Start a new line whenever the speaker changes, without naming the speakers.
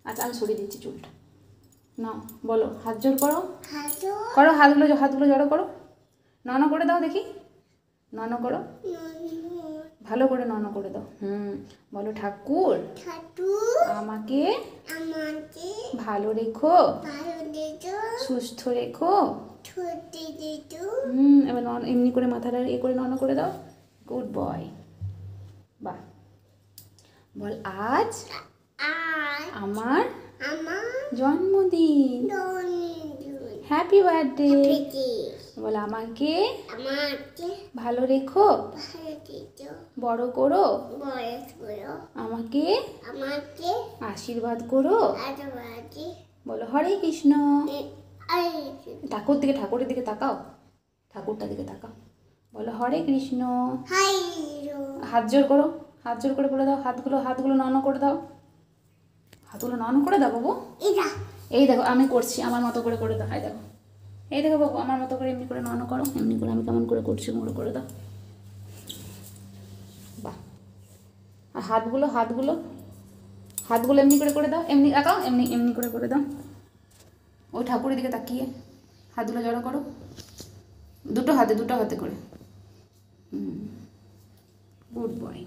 আচ্ছা আমি সরিয়ে দিচ্ছি চুলটা। না বলো, হাত জোর করো, করো হাতগুলো জড়ো করো, নন করে দাও দেখি, নন করো, ভালো করে নন করে দাও। বলো ঠাকুর আমাকে ভালো রেখো, সুস্থ রেখো। এবার নন এমনি করে মাথাটা এ করে নন করে দাও। Good boy. বাহ। বল আজ আমার জন্মদিন, হ্যাপি বার্থডে। বল আমাকে ভালো রেখো, বড় করো, আমাকে আশীর্বাদ করো। বলো হরে কৃষ্ণ। ঠাকুরের দিকে তাকাও, ঠাকুরটার দিকে তাকাও। বলো হরে কৃষ্ণ। হাত জোর করো, হাত জোর করে বলে দাও, হাতগুলো নন করে দাও, হাতগুলো নন করে দাও বাবু। এই দেখো আমি করছি, আমার মতো করে করে দাও। দেখো, এই দেখো বাবু আমার মতো করে এমনি করে নন করো, এমনি করে আমি কেমন করে করছি মোড়ো করে দাও। বাহ। আর হাতগুলো এমনি করে দাও, এমনি আঁকাও, এমনি করে দাও। ওই ঠাকুরের দিকে তাকিয়ে হাতগুলো জড়ো করো, দুটো হাতে করে। Good boy.